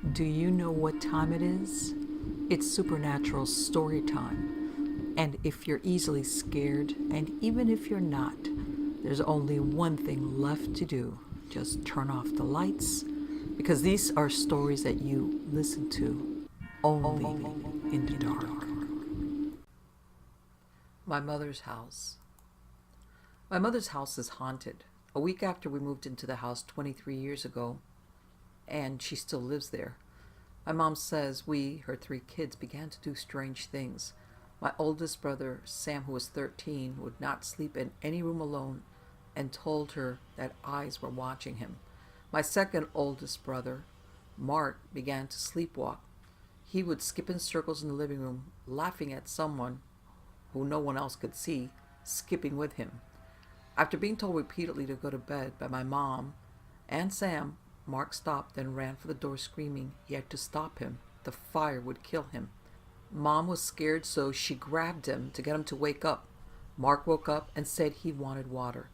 Do you know what time it is? It's supernatural story time. And if you're easily scared, and even if you're not, there's only one thing left to do. Just turn off the lights, because these are stories that you listen to only in the dark. My mother's house. My mother's house is haunted. A week after we moved into the house 23 years ago, and she still lives there. My mom says we, her three kids, began to do strange things. My oldest brother, Sam, who was 13, would not sleep in any room alone and told her that eyes were watching him. My second oldest brother, Mark, began to sleepwalk. He would skip in circles in the living room, laughing at someone who no one else could see, skipping with him. After being told repeatedly to go to bed by my mom and Sam, Mark stopped and ran for the door screaming he had to stop him. The fire would kill him. Mom was scared, so she grabbed him to get him to wake up. Mark woke up and said he wanted water.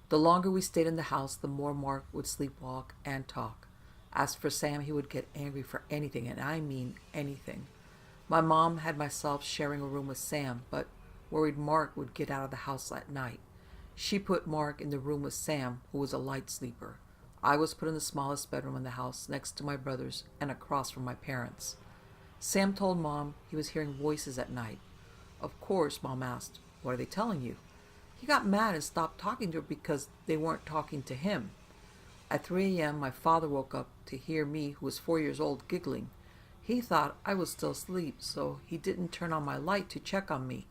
The longer we stayed in the house, the more Mark would sleepwalk and talk. As for Sam, he would get angry for anything, and I mean anything. My mom had myself sharing a room with Sam, but worried Mark would get out of the house at night. She put Mark in the room with Sam, who was a light sleeper. I was put in the smallest bedroom in the house, next to my brothers and across from my parents. Sam told Mom he was hearing voices at night. Of course, Mom asked, "What are they telling you?" He got mad and stopped talking to her because they weren't talking to him. At 3 a.m., my father woke up to hear me, who was 4 years old, giggling. He thought I was still asleep, so he didn't turn on my light to check on me.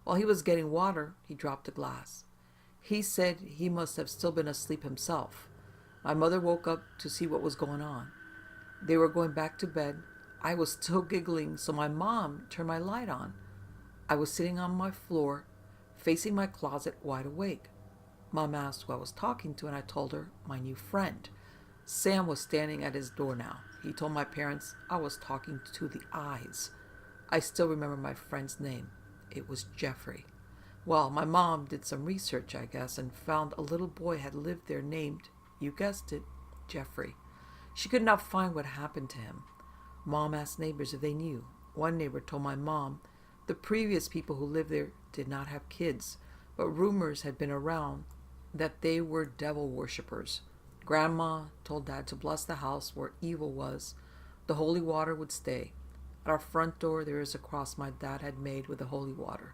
While he was getting water, he dropped a glass. He said he must have still been asleep himself. My mother woke up to see what was going on. They were going back to bed. I was still giggling, so my mom turned my light on. I was sitting on my floor, facing my closet, wide awake. Mom asked who I was talking to, and I told her my new friend. Sam was standing at his door now. He told my parents I was talking to the eyes. I still remember my friend's name. It was Jeffrey. Well, my mom did some research, I guess, and found a little boy had lived there named, you guessed it, Jeffrey. She could not find what happened to him. Mom asked neighbors if they knew. One neighbor told my mom the previous people who lived there did not have kids, but rumors had been around that they were devil worshippers. Grandma told Dad to bless the house where evil was. The holy water would stay. At our front door there is a cross my dad had made with the holy water.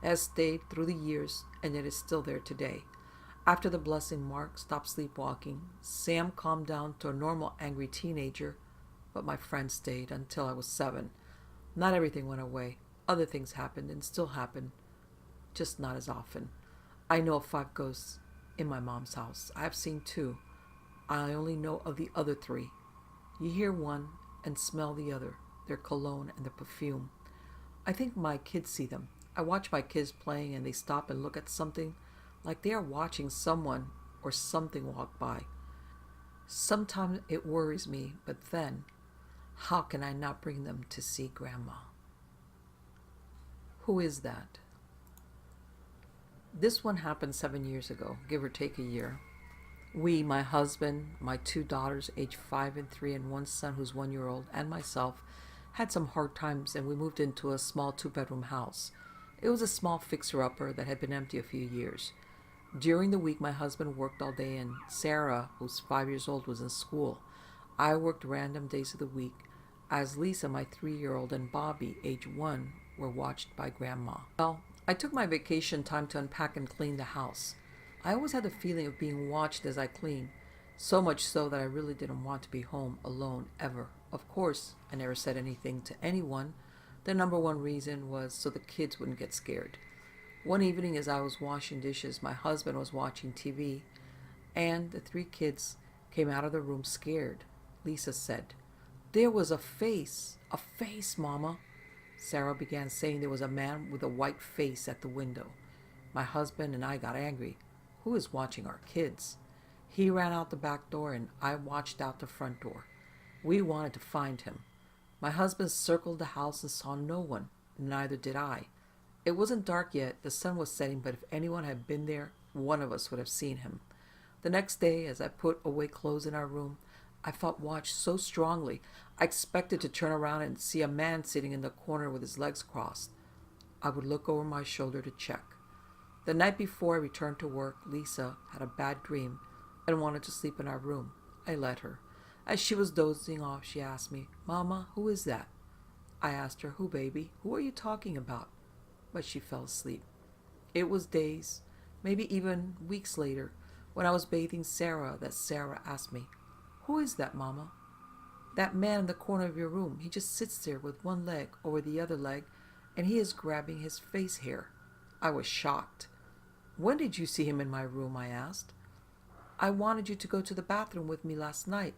It has stayed through the years, and it is still there today. After the blessing, Mark stopped sleepwalking. Sam calmed down to a normal angry teenager, but my friend stayed until I was 7. Not everything went away. Other things happened and still happen, just not as often. I know of 5 ghosts in my mom's house. I have seen 2. I only know of the other 3. You hear one and smell the other, their cologne and their perfume. I think my kids see them. I watch my kids playing and they stop and look at something like they are watching someone or something walk by. Sometimes it worries me, but then, how can I not bring them to see Grandma? Who is that? This one happened 7 years ago, give or take a year. We, my husband, my 2 daughters, aged 5 and 3, and one son who's 1 year old, and myself, had some hard times, and we moved into a small 2-bedroom house. It was a small fixer-upper that had been empty a few years. During the week, my husband worked all day, and Sarah, who's 5 years old, was in school. I worked random days of the week, as Lisa, my 3-year-old, and Bobby, age 1, were watched by Grandma. Well, I took my vacation time to unpack and clean the house. I always had the feeling of being watched as I cleaned, so much so that I really didn't want to be home alone ever. Of course, I never said anything to anyone. The number one reason was so the kids wouldn't get scared. One evening as I was washing dishes, my husband was watching TV, and the 3 kids came out of the room scared. Lisa said, "There was a face, Mama." Sarah began saying there was a man with a white face at the window. My husband and I got angry. Who is watching our kids? He ran out the back door and I watched out the front door. We wanted to find him. My husband circled the house and saw no one. Neither did I. It wasn't dark yet. The sun was setting, but if anyone had been there, one of us would have seen him. The next day, as I put away clothes in our room, I felt watched so strongly, I expected to turn around and see a man sitting in the corner with his legs crossed. I would look over my shoulder to check. The night before I returned to work, Lisa had a bad dream and wanted to sleep in our room. I let her. As she was dozing off, she asked me, "Mama, who is that?" I asked her, "Who, baby? Who are you talking about?" But she fell asleep. It was days, maybe even weeks later, when I was bathing Sarah, that Sarah asked me, "Who is that, Mama?" "That man in the corner of your room. He just sits there with one leg over the other leg, and he is grabbing his face hair." I was shocked. "When did you see him in my room?" I asked. "I wanted you to go to the bathroom with me last night,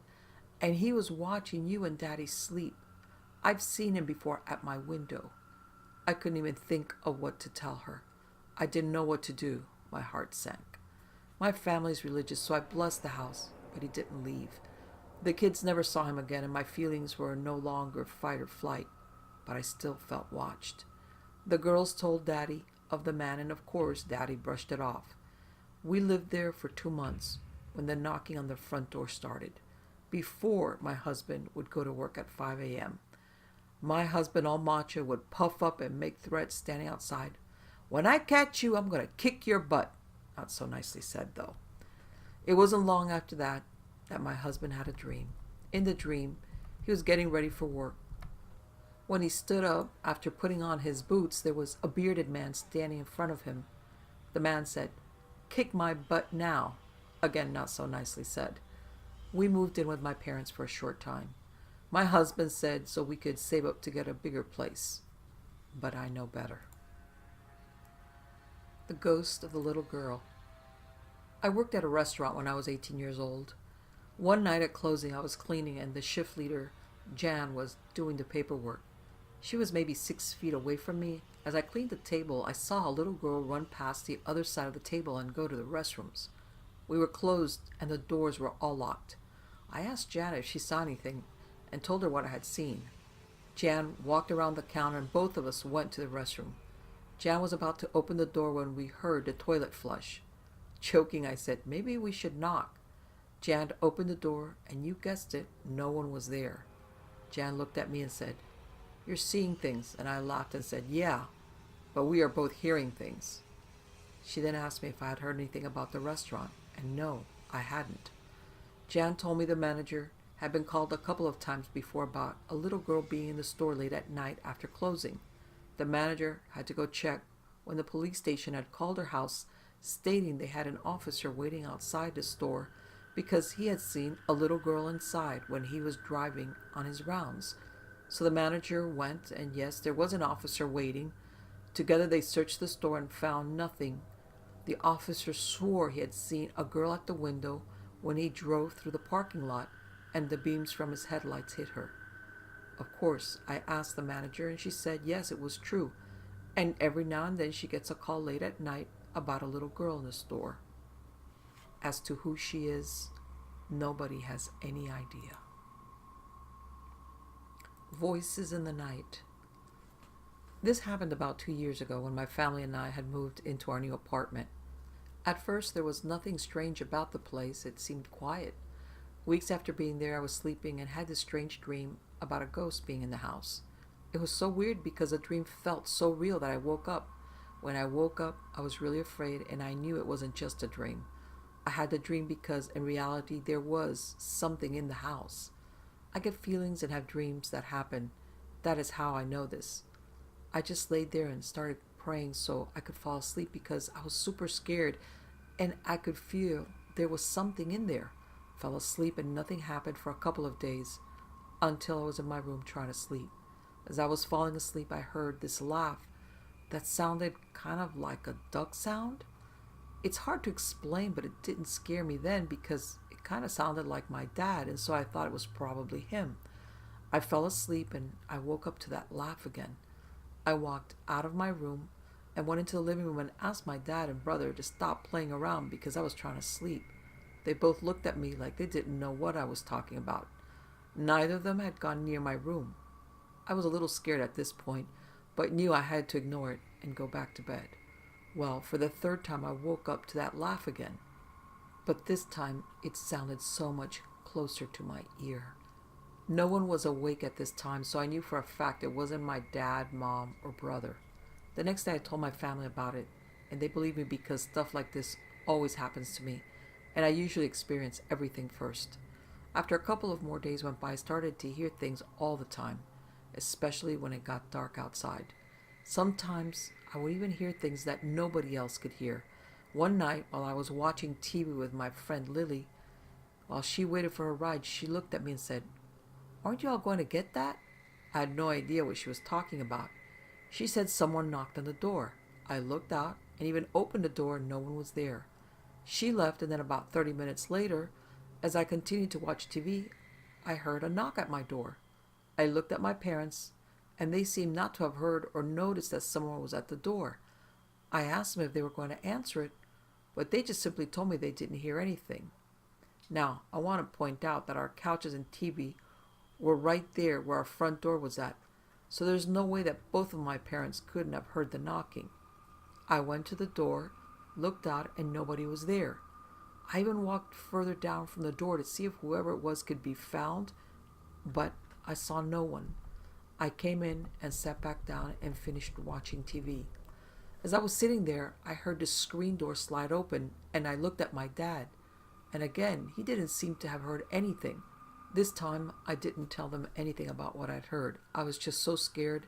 and he was watching you and Daddy sleep. I've seen him before at my window." I couldn't even think of what to tell her. I didn't know what to do. My heart sank. My family's religious, so I blessed the house, but he didn't leave. The kids never saw him again, and my feelings were no longer fight or flight, but I still felt watched. The girls told Daddy of the man, and of course, Daddy brushed it off. We lived there for 2 months when the knocking on the front door started, before my husband would go to work at 5 a.m. My husband, all macho, would puff up and make threats standing outside. "When I catch you, I'm going to kick your butt." Not so nicely said, though. It wasn't long after that my husband had a dream. In the dream, he was getting ready for work. When he stood up, after putting on his boots, there was a bearded man standing in front of him. The man said, "Kick my butt now." Again, not so nicely said. We moved in with my parents for a short time. My husband said so we could save up to get a bigger place. But I know better. The ghost of the little girl. I worked at a restaurant when I was 18 years old. One night at closing, I was cleaning, and the shift leader, Jan, was doing the paperwork. She was maybe 6 feet away from me. As I cleaned the table, I saw a little girl run past the other side of the table and go to the restrooms. We were closed, and the doors were all locked. I asked Jan if she saw anything, and told her what I had seen. Jan walked around the counter, and both of us went to the restroom. Jan was about to open the door when we heard the toilet flush. Choking, I said, "Maybe we should knock." Jan opened the door, and you guessed it, no one was there. Jan looked at me and said, "You're seeing things," and I laughed and said, "Yeah, but we are both hearing things." She then asked me if I had heard anything about the restaurant, and no, I hadn't. Jan told me the manager had been called a couple of times before about a little girl being in the store late at night after closing. The manager had to go check when the police station had called her house, stating they had an officer waiting outside the store because he had seen a little girl inside when he was driving on his rounds. So the manager went, and yes, there was an officer waiting. Together they searched the store and found nothing. The officer swore he had seen a girl at the window when he drove through the parking lot, and the beams from his headlights hit her. Of course, I asked the manager, and she said yes, it was true, and every now and then she gets a call late at night about a little girl in the store. As to who she is, nobody has any idea. Voices in the night. This happened about 2 years ago when my family and I had moved into our new apartment. At first, there was nothing strange about the place. It seemed quiet. Weeks after being there, I was sleeping and had this strange dream about a ghost being in the house. It was so weird because the dream felt so real that I woke up. When I woke up, I was really afraid, and I knew it wasn't just a dream. I had the dream because, in reality, there was something in the house. I get feelings and have dreams that happen. That is how I know this. I just laid there and started praying so I could fall asleep because I was super scared, and I could feel there was something in there. Fell asleep and nothing happened for a couple of days until I was in my room trying to sleep. As I was falling asleep, I heard this laugh that sounded kind of like a duck sound. It's hard to explain, but it didn't scare me then because it kind of sounded like my dad, and so I thought it was probably him. I fell asleep and I woke up to that laugh again. I walked out of my room and went into the living room and asked my dad and brother to stop playing around because I was trying to sleep. They both looked at me like they didn't know what I was talking about. Neither of them had gone near my room. I was a little scared at this point, but knew I had to ignore it and go back to bed. Well, for the third time I woke up to that laugh again. But this time it sounded so much closer to my ear. No one was awake at this time, so I knew for a fact it wasn't my dad, mom, or brother. The next day I told my family about it, and they believed me because stuff like this always happens to me, and I usually experience everything first. After a couple of more days went by, I started to hear things all the time, especially when it got dark outside. Sometimes I would even hear things that nobody else could hear. One night, while I was watching TV with my friend Lily, while she waited for her ride, she looked at me and said, "Aren't you all going to get that?" I had no idea what she was talking about. She said someone knocked on the door. I looked out and even opened the door and no one was there. She left, and then about 30 minutes later, as I continued to watch TV, I heard a knock at my door. I looked at my parents, and they seemed not to have heard or noticed that someone was at the door. I asked them if they were going to answer it, but they just simply told me they didn't hear anything. Now, I want to point out that our couches and TV were right there where our front door was at, so there's no way that both of my parents couldn't have heard the knocking. I went to the door, looked out, and nobody was there. I even walked further down from the door to see if whoever it was could be found, but I saw no one. I came in and sat back down and finished watching TV. As I was sitting there, I heard the screen door slide open, and I looked at my dad. And again, he didn't seem to have heard anything. This time, I didn't tell them anything about what I'd heard. I was just so scared,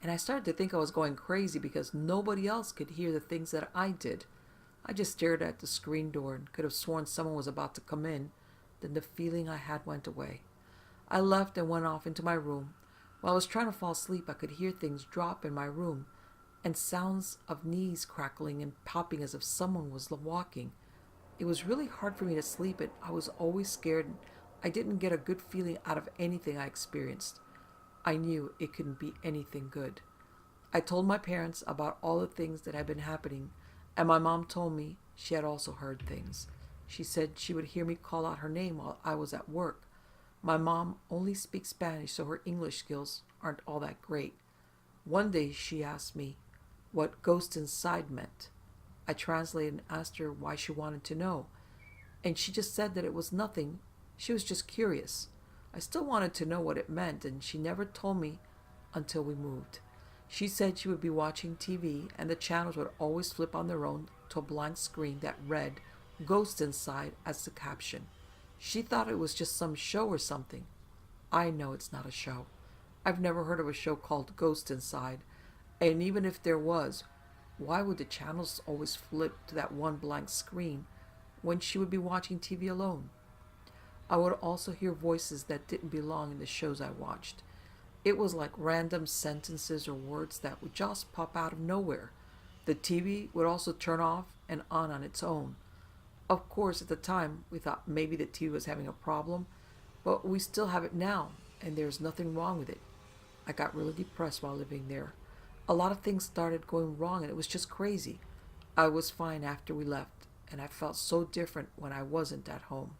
and I started to think I was going crazy because nobody else could hear the things that I did. I just stared at the screen door and could have sworn someone was about to come in. Then the feeling I had went away. I left and went off into my room. While I was trying to fall asleep, I could hear things drop in my room and sounds of knees crackling and popping as if someone was walking. It was really hard for me to sleep, and I was always scared. I didn't get a good feeling out of anything I experienced. I knew it couldn't be anything good. I told my parents about all the things that had been happening, and my mom told me she had also heard things. She said she would hear me call out her name while I was at work. My mom only speaks Spanish, so her English skills aren't all that great. One day she asked me what ghost inside meant. I translated and asked her why she wanted to know, and she just said that it was nothing. She was just curious. I still wanted to know what it meant, and she never told me until we moved. She said she would be watching TV, and the channels would always flip on their own to a blank screen that read "Ghost Inside" as the caption. She thought it was just some show or something. I know it's not a show. I've never heard of a show called Ghost Inside, and even if there was, why would the channels always flip to that one blank screen when she would be watching TV alone? I would also hear voices that didn't belong in the shows I watched. It was like random sentences or words that would just pop out of nowhere. The TV would also turn off and on its own. Of course, at the time, we thought maybe the TV was having a problem, but we still have it now, and there's nothing wrong with it. I got really depressed while living there. A lot of things started going wrong, and it was just crazy. I was fine after we left, and I felt so different when I wasn't at home.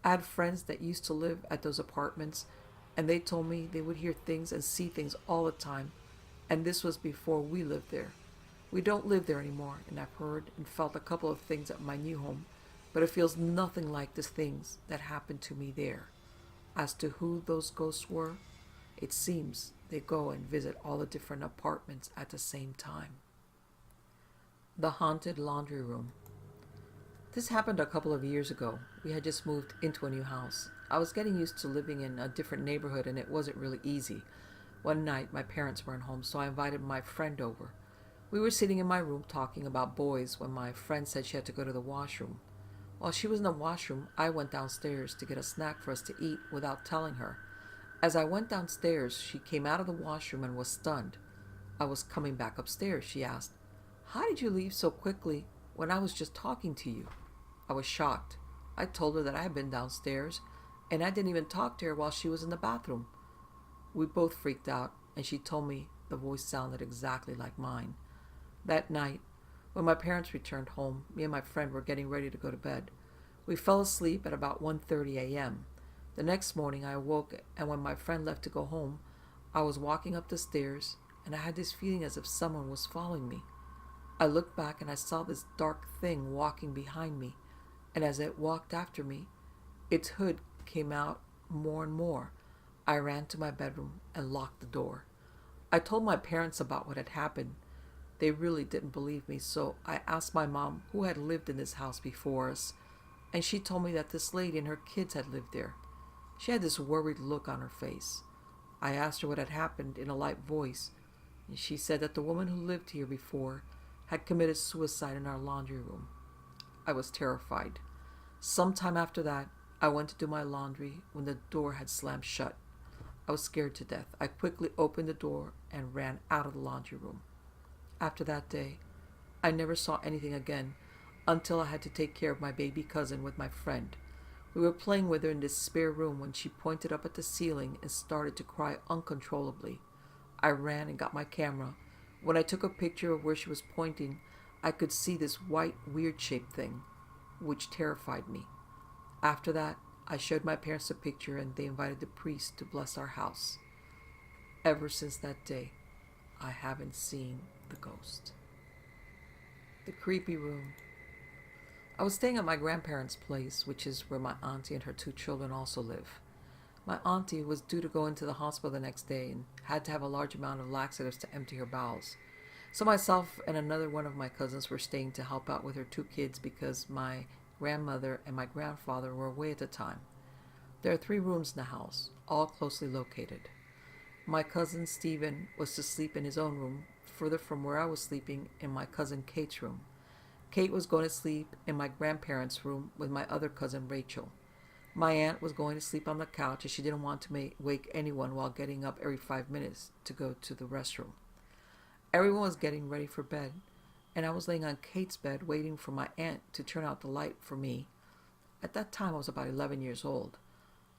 I had friends that used to live at those apartments, and they told me they would hear things and see things all the time, and this was before we lived there. We don't live there anymore, and I've heard and felt a couple of things at my new home, but it feels nothing like the things that happened to me there. As to who those ghosts were, it seems they go and visit all the different apartments at the same time. The haunted laundry room. This happened a couple of years ago. We had just moved into a new house. I was getting used to living in a different neighborhood, and it wasn't really easy. One night, my parents weren't home, so I invited my friend over. We were sitting in my room talking about boys when my friend said she had to go to the washroom. While she was in the washroom, I went downstairs to get a snack for us to eat without telling her. As I went downstairs, she came out of the washroom and was stunned. I was coming back upstairs. She asked, "How did you leave so quickly when I was just talking to you?" I was shocked. I told her that I had been downstairs, and I didn't even talk to her while she was in the bathroom. We both freaked out, and she told me the voice sounded exactly like mine. That night, when my parents returned home, me and my friend were getting ready to go to bed. We fell asleep at about 1:30 a.m. The next morning I awoke, and when my friend left to go home, I was walking up the stairs, and I had this feeling as if someone was following me. I looked back and I saw this dark thing walking behind me, and as it walked after me, its hood came out more and more. I ran to my bedroom and locked the door. I told my parents about what had happened. They really didn't believe me, so I asked my mom who had lived in this house before us, and she told me that this lady and her kids had lived there. She had this worried look on her face. I asked her what had happened in a light voice, and she said that the woman who lived here before had committed suicide in our laundry room. I was terrified. Sometime after that, I went to do my laundry when the door had slammed shut. I was scared to death. I quickly opened the door and ran out of the laundry room. After that day, I never saw anything again until I had to take care of my baby cousin with my friend. We were playing with her in this spare room when she pointed up at the ceiling and started to cry uncontrollably. I ran and got my camera. When I took a picture of where she was pointing, I could see this white, weird-shaped thing, which terrified me. After that, I showed my parents the picture and they invited the priest to bless our house. Ever since that day, I haven't seen the ghost. The creepy room. I was staying at my grandparents' place, which is where my auntie and her 2 children also live. My auntie was due to go into the hospital the next day and had to have a large amount of laxatives to empty her bowels. So myself and another one of my cousins were staying to help out with her 2 kids because my grandmother and my grandfather were away at the time. There are 3 rooms in the house, all closely located. My cousin Stephen was to sleep in his own room, further from where I was sleeping in my cousin Kate's room. Kate was going to sleep in my grandparents' room with my other cousin Rachel. My aunt was going to sleep on the couch as she didn't want to wake anyone while getting up every 5 minutes to go to the restroom. Everyone was getting ready for bed, and I was laying on Kate's bed waiting for my aunt to turn out the light for me. At that time, I was about 11 years old.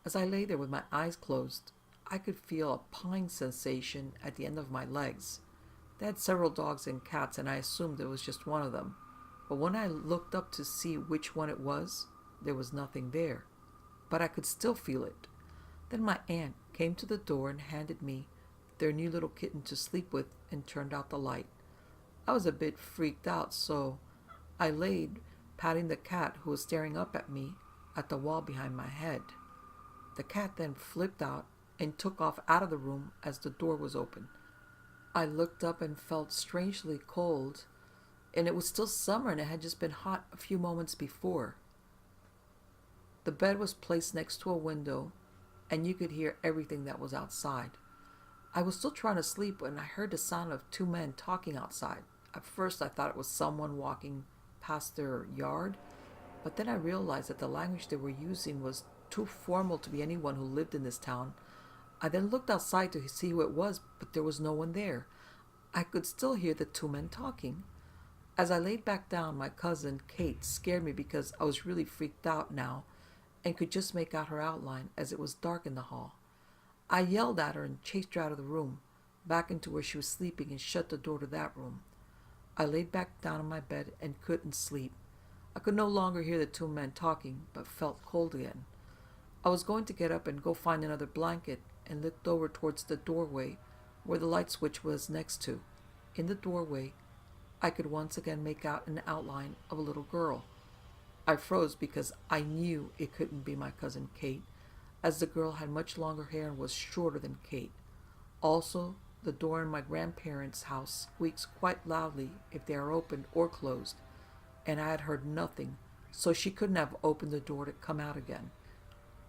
As I lay there with my eyes closed, I could feel a pawing sensation at the end of my legs. They had several dogs and cats, and I assumed it was just one of them. But when I looked up to see which one it was, there was nothing there. But I could still feel it. Then my aunt came to the door and handed me their new little kitten to sleep with and turned out the light. I was a bit freaked out, so I laid patting the cat who was staring up at me at the wall behind my head. The cat then flipped out and took off out of the room as the door was open. I looked up and felt strangely cold, and it was still summer and it had just been hot a few moments before. The bed was placed next to a window, and you could hear everything that was outside. I was still trying to sleep when I heard the sound of 2 men talking outside. At first I thought it was someone walking past their yard, but then I realized that the language they were using was too formal to be anyone who lived in this town. I then looked outside to see who it was, but there was no one there. I could still hear the 2 men talking. As I laid back down, my cousin Kate scared me because I was really freaked out now and could just make out her outline as it was dark in the hall. I yelled at her and chased her out of the room, back into where she was sleeping, and shut the door to that room. I laid back down on my bed and couldn't sleep. I could no longer hear the 2 men talking, but felt cold again. I was going to get up and go find another blanket and looked over towards the doorway where the light switch was next to. In the doorway, I could once again make out an outline of a little girl. I froze because I knew it couldn't be my cousin Kate, as the girl had much longer hair and was shorter than Kate. Also, the door in my grandparents' house squeaks quite loudly if they are opened or closed, and I had heard nothing, so she couldn't have opened the door to come out again.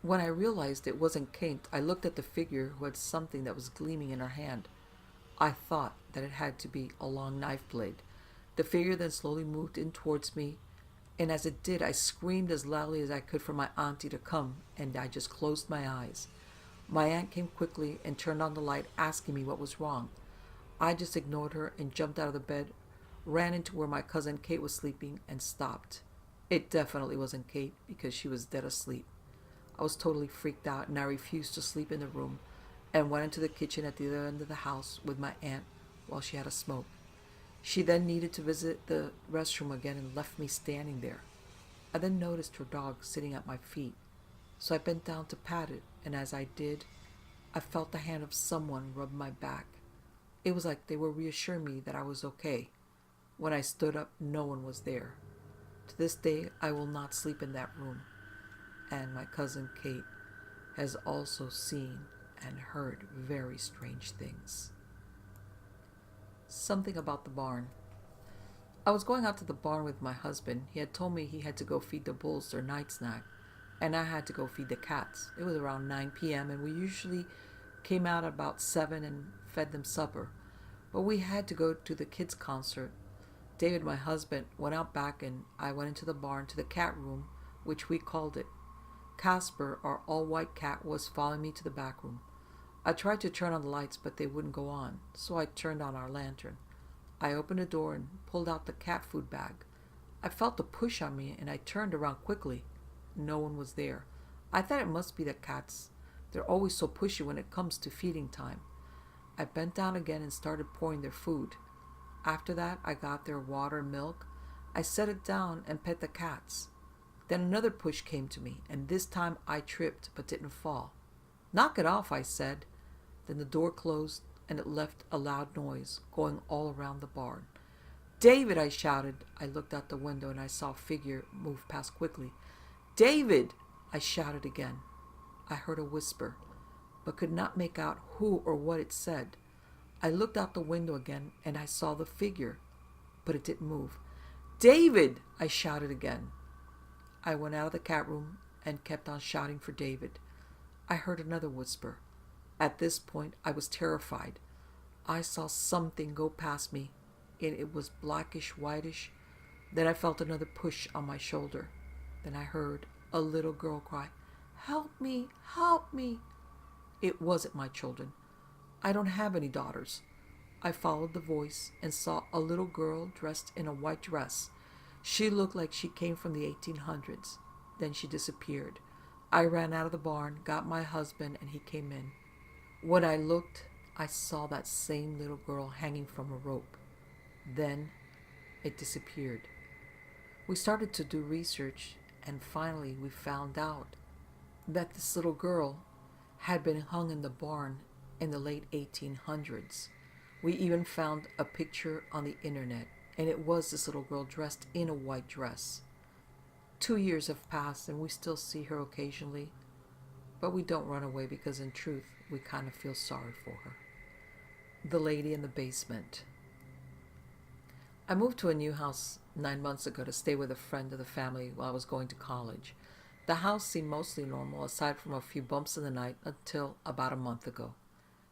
When I realized it wasn't Kate, I looked at the figure who had something that was gleaming in her hand. I thought that it had to be a long knife blade. The figure then slowly moved in towards me, and as it did, I screamed as loudly as I could for my auntie to come, and I just closed my eyes. My aunt came quickly and turned on the light, asking me what was wrong. I just ignored her and jumped out of the bed, ran into where my cousin Kate was sleeping, and stopped. It definitely wasn't Kate because she was dead asleep. I was totally freaked out, and I refused to sleep in the room and went into the kitchen at the other end of the house with my aunt while she had a smoke. She then needed to visit the restroom again and left me standing there. I then noticed her dog sitting at my feet, so I bent down to pat it, and as I did, I felt the hand of someone rub my back. It was like they were reassuring me that I was okay. When I stood up, no one was there. To this day, I will not sleep in that room. And my cousin Kate has also seen and heard very strange things. Something about the barn. I was going out to the barn with my husband. He had told me he had to go feed the bulls their night snack, and I had to go feed the cats. It was around 9 p.m., and we usually came out about 7 and fed them supper. But we had to go to the kids' concert. David, my husband, went out back, and I went into the barn to the cat room, which we called it. Casper, our all-white cat, was following me to the back room. I tried to turn on the lights, but they wouldn't go on, so I turned on our lantern. I opened the door and pulled out the cat food bag. I felt a push on me, and I turned around quickly. No one was there. I thought it must be the cats. They're always so pushy when it comes to feeding time. I bent down again and started pouring their food. After that, I got their water and milk. I set it down and pet the cats. Then another push came to me, and this time I tripped but didn't fall. "Knock it off," I said. Then the door closed, and it left a loud noise going all around the barn. "David!" I shouted. I looked out the window and I saw a figure move past quickly. "David!" I shouted again. I heard a whisper, but could not make out who or what it said. I looked out the window again and I saw the figure, but it didn't move. "David!" I shouted again. I went out of the cat room and kept on shouting for David. I heard another whisper. At this point, I was terrified. I saw something go past me, and it was blackish whitish. Then I felt another push on my shoulder. Then I heard a little girl cry, "Help me! Help me!" It wasn't my children. I don't have any daughters. I followed the voice and saw a little girl dressed in a white dress. She looked like she came from the 1800s. Then she disappeared. I ran out of the barn, got my husband, and he came in. When I looked, I saw that same little girl hanging from a rope. Then it disappeared. We started to do research, and finally we found out that this little girl had been hung in the barn in the late 1800s. We even found a picture on the internet, and it was this little girl dressed in a white dress. 2 years have passed, and we still see her occasionally, but we don't run away because in truth, we kind of feel sorry for her. The lady in the basement. I moved to a new house 9 months ago to stay with a friend of the family while I was going to college. The house seemed mostly normal, aside from a few bumps in the night, until about a month ago.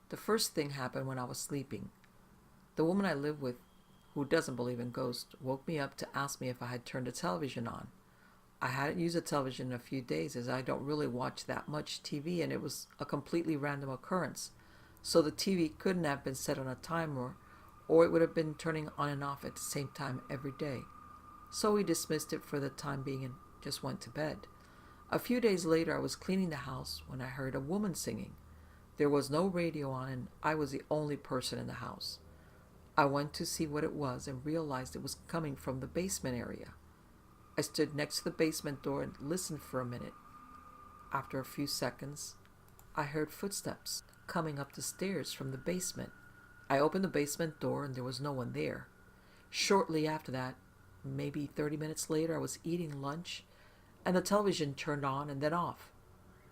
The first thing happened when I was sleeping. The woman I live with, who doesn't believe in ghosts, woke me up to ask me if I had turned the television on. I hadn't used a television in a few days, as I don't really watch that much TV, and it was a completely random occurrence. So the TV couldn't have been set on a timer, or it would have been turning on and off at the same time every day. So we dismissed it for the time being and just went to bed. A few days later, I was cleaning the house when I heard a woman singing. There was no radio on, and I was the only person in the house. I went to see what it was and realized it was coming from the basement area. I stood next to the basement door and listened for a minute. After a few seconds, I heard footsteps coming up the stairs from the basement. I opened the basement door and there was no one there. Shortly after that, maybe 30 minutes later, I was eating lunch and the television turned on and then off.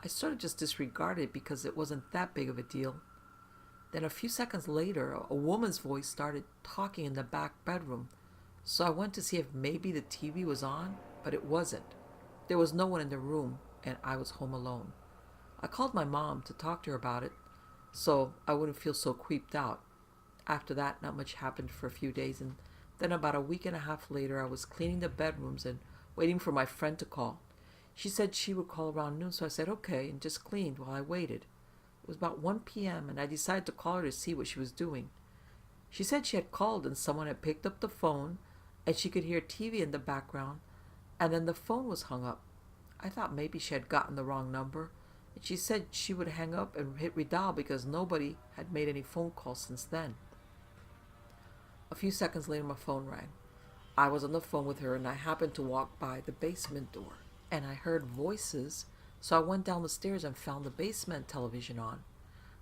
I sort of just disregarded it because it wasn't that big of a deal. Then a few seconds later, a woman's voice started talking in the back bedroom. So I went to see if maybe the TV was on, but it wasn't. There was no one in the room, and I was home alone. I called my mom to talk to her about it, so I wouldn't feel so creeped out. After that, not much happened for a few days, and then about a week and a half later, I was cleaning the bedrooms and waiting for my friend to call. She said she would call around noon, so I said okay, and just cleaned while I waited. It was about 1 p.m., and I decided to call her to see what she was doing. She said she had called, and someone had picked up the phone, and she could hear TV in the background, and then the phone was hung up. I thought maybe she had gotten the wrong number, and she said she would hang up and hit redial because nobody had made any phone calls since then. A few seconds later, my phone rang. I was on the phone with her, and I happened to walk by the basement door, and I heard voices, so I went down the stairs and found the basement television on.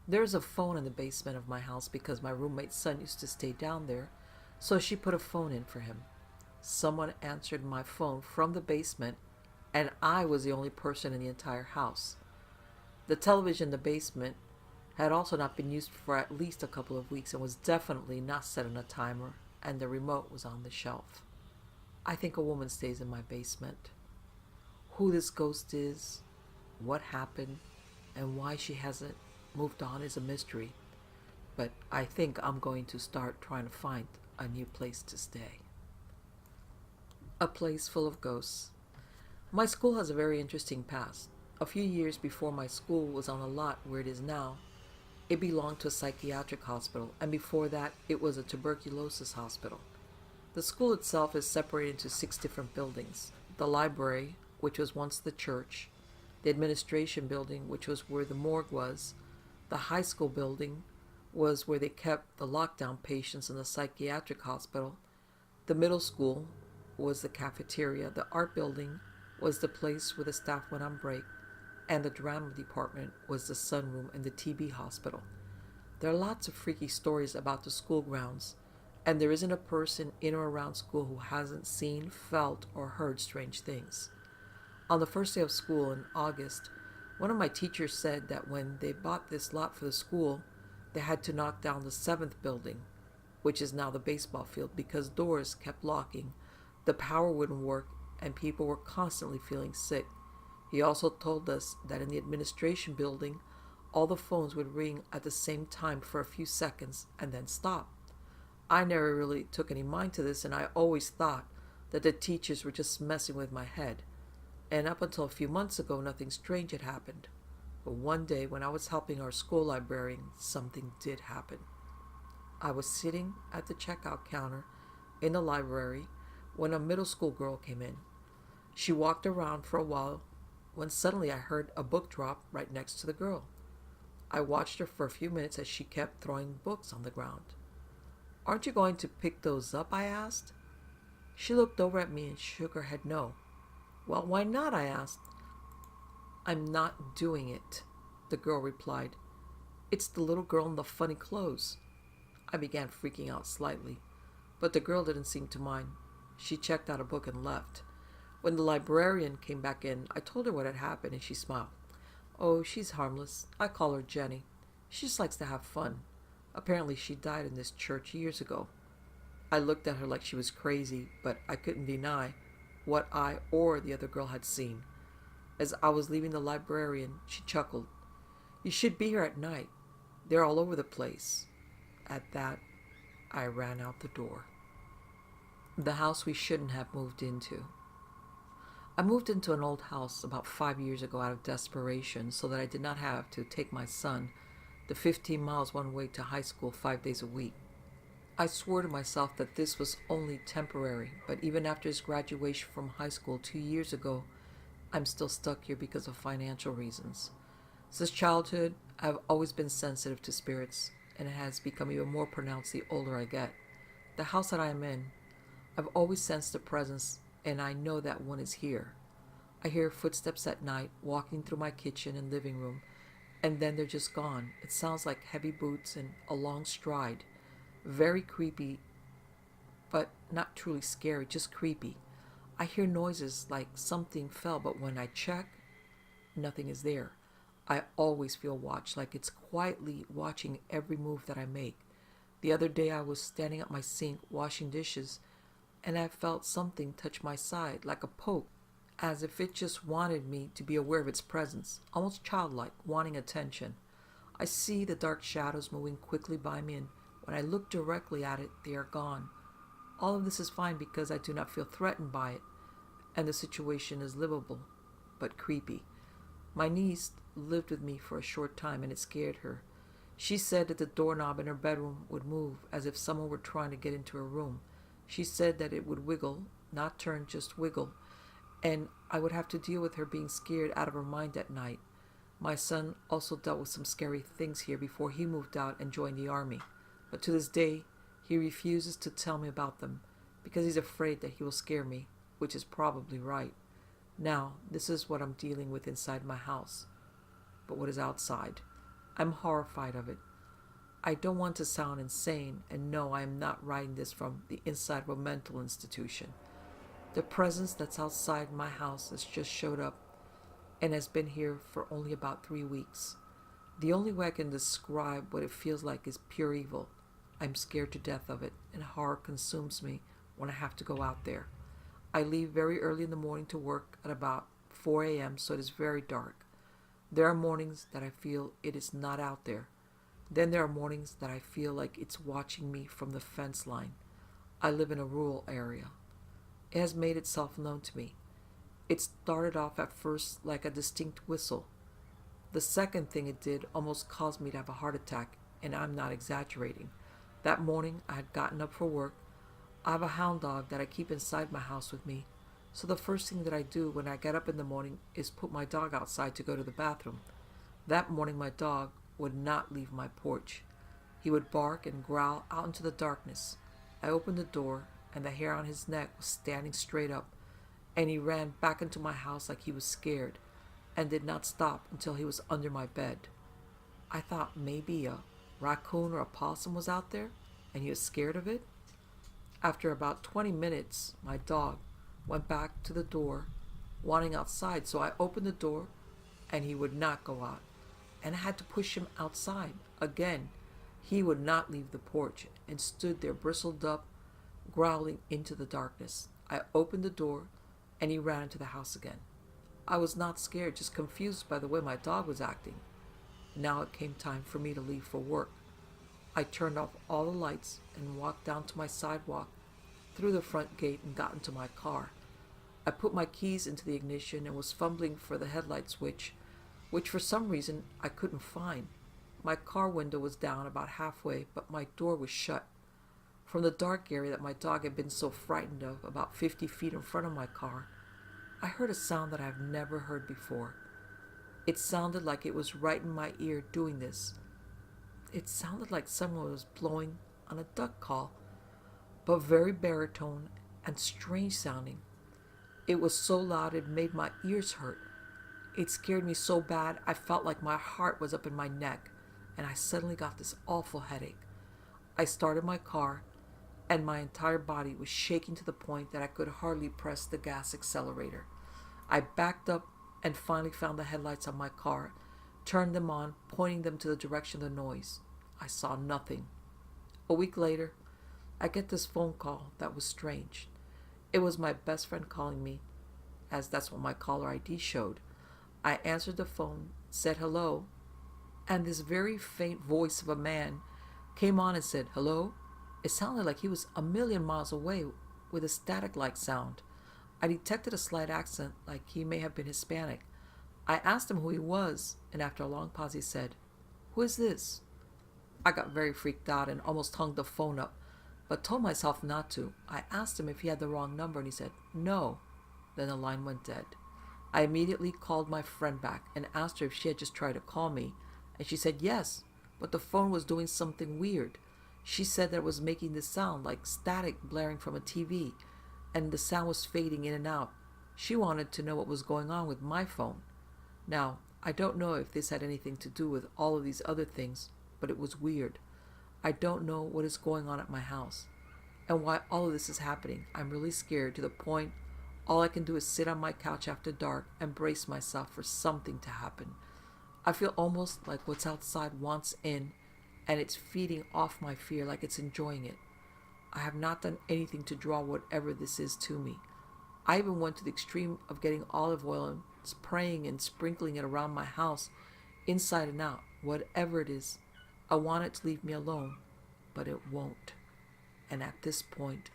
There's a phone in the basement of my house because my roommate's son used to stay down there, so she put a phone in for him. Someone answered my phone from the basement, and I was the only person in the entire house. The television in the basement had also not been used for at least a couple of weeks and was definitely not set on a timer, and the remote was on the shelf. I think a woman stays in my basement. Who this ghost is, what happened, and why she hasn't moved on is a mystery, but I think I'm going to start trying to find a new place to stay. A place full of ghosts. My school has a very interesting past. A few years before my school was on the lot where it is now, it belonged to a psychiatric hospital, and before that, it was a tuberculosis hospital. The school itself is separated into 6 different buildings. The library, which was once the church, the administration building, which was where the morgue was, the high school building was where they kept the lockdown patients in the psychiatric hospital, the middle school was the cafeteria, the art building was the place where the staff went on break, and the drama department was the sunroom in the TB hospital. There are lots of freaky stories about the school grounds, and there isn't a person in or around school who hasn't seen, felt, or heard strange things. On the first day of school in August, one of my teachers said that when they bought this lot for the school, they had to knock down the 7th building, which is now the baseball field, because doors kept locking, the power wouldn't work, and people were constantly feeling sick. He also told us that in the administration building, all the phones would ring at the same time for a few seconds and then stop. I never really took any mind to this, and I always thought that the teachers were just messing with my head. And up until a few months ago, nothing strange had happened. But one day, when I was helping our school librarian, something did happen. I was sitting at the checkout counter in the library when a middle school girl came in. She walked around for a while when suddenly I heard a book drop right next to the girl. I watched her for a few minutes as she kept throwing books on the ground. "Aren't you going to pick those up?" I asked. She looked over at me and shook her head no. "Well, why not?" I asked. "I'm not doing it," the girl replied. "It's the little girl in the funny clothes." I began freaking out slightly, but the girl didn't seem to mind. She checked out a book and left. When the librarian came back in, I told her what had happened, and she smiled. "Oh, she's harmless. I call her Jenny. She just likes to have fun. Apparently she died in this church years ago." I looked at her like she was crazy, but I couldn't deny what I or the other girl had seen. As I was leaving the librarian, she chuckled. "You should be here at night. They're all over the place." At that, I ran out the door. The house we shouldn't have moved into. I moved into an old house about 5 years ago out of desperation so that I did not have to take my son the 15 miles one way to high school 5 days a week. I swore to myself that this was only temporary, but even after his graduation from high school 2 years ago, I'm still stuck here because of financial reasons. Since childhood, I've always been sensitive to spirits, and it has become even more pronounced the older I get. The house that I am in, I've always sensed a presence, and I know that one is here. I hear footsteps at night walking through my kitchen and living room, and then they're just gone. It sounds like heavy boots and a long stride. Very creepy, but not truly scary, just creepy. I hear noises like something fell, but when I check, nothing is there. I always feel watched, like it's quietly watching every move that I make. The other day I was standing at my sink washing dishes, and I felt something touch my side, like a poke, as if it just wanted me to be aware of its presence, almost childlike, wanting attention. I see the dark shadows moving quickly by me, and when I look directly at it, they are gone. All of this is fine because I do not feel threatened by it, and the situation is livable, but creepy. My niece lived with me for a short time, and it scared her. She said that the doorknob in her bedroom would move as if someone were trying to get into her room. She said that it would wiggle, not turn, just wiggle, and I would have to deal with her being scared out of her mind at night. My son also dealt with some scary things here before he moved out and joined the army, but to this day, he refuses to tell me about them because he's afraid that he will scare me, which is probably right. Now, this is what I'm dealing with inside my house. But what is outside? I'm horrified of it. I don't want to sound insane, and no, I am not writing this from the inside of a mental institution. The presence that's outside my house has just showed up, and has been here for only about 3 weeks. The only way I can describe what it feels like is pure evil. I'm scared to death of it, and horror consumes me when I have to go out there. I leave very early in the morning to work at about 4 a.m., so it is very dark. There are mornings that I feel it is not out there. Then there are mornings that I feel like it's watching me from the fence line. I live in a rural area. It has made itself known to me. It started off at first like a distinct whistle. The second thing it did almost caused me to have a heart attack, and I'm not exaggerating. That morning I had gotten up for work. I have a hound dog that I keep inside my house with me, so the first thing that I do when I get up in the morning is put my dog outside to go to the bathroom. That morning my dog would not leave my porch. He would bark and growl out into the darkness. I opened the door, and the hair on his neck was standing straight up, and he ran back into my house like he was scared, and did not stop until he was under my bed. I thought maybe a raccoon or a possum was out there, and he was scared of it. After about 20 minutes, my dog went back to the door, wanting outside, so I opened the door, and he would not go out, and I had to push him outside. Again, he would not leave the porch, and stood there bristled up, growling into the darkness. I opened the door, and he ran into the house again. I was not scared, just confused by the way my dog was acting. Now it came time for me to leave for work. I turned off all the lights and walked down to my sidewalk, through the front gate, and got into my car. I put my keys into the ignition and was fumbling for the headlight switch, which for some reason I couldn't find. My car window was down about halfway, but my door was shut. From the dark area that my dog had been so frightened of, about 50 feet in front of my car, I heard a sound that I've never heard before. It sounded like it was right in my ear doing this. It sounded like someone was blowing on a duck call, but very baritone and strange sounding. It was so loud it made my ears hurt. It scared me so bad I felt like my heart was up in my neck, and I suddenly got this awful headache. I started my car, and my entire body was shaking to the point that I could hardly press the gas accelerator. I backed up and finally found the headlights on my car, turned them on, pointing them to the direction of the noise. I saw nothing. A week later, I get this phone call that was strange. It was my best friend calling me, as that's what my caller ID showed. I answered the phone, said hello, and this very faint voice of a man came on and said, "Hello?" It sounded like he was a million miles away with a static-like sound. I detected a slight accent, like he may have been Hispanic. I asked him who he was, and after a long pause he said, "Who is this?" I got very freaked out and almost hung the phone up, but told myself not to. I asked him if he had the wrong number, and he said, "No." Then the line went dead. I immediately called my friend back and asked her if she had just tried to call me, and she said yes, but the phone was doing something weird. She said that it was making this sound like static blaring from a TV, and the sound was fading in and out. She wanted to know what was going on with my phone. Now, I don't know if this had anything to do with all of these other things, but it was weird. I don't know what is going on at my house, and why all of this is happening. I'm really scared to the point all I can do is sit on my couch after dark and brace myself for something to happen. I feel almost like what's outside wants in, and it's feeding off my fear like it's enjoying it. I have not done anything to draw whatever this is to me. I even went to the extreme of getting olive oil and spraying and sprinkling it around my house, inside and out. Whatever it is, I want it to leave me alone, but it won't. And at this point,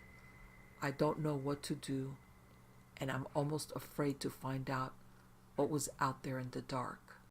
I don't know what to do, and I'm almost afraid to find out what was out there in the dark.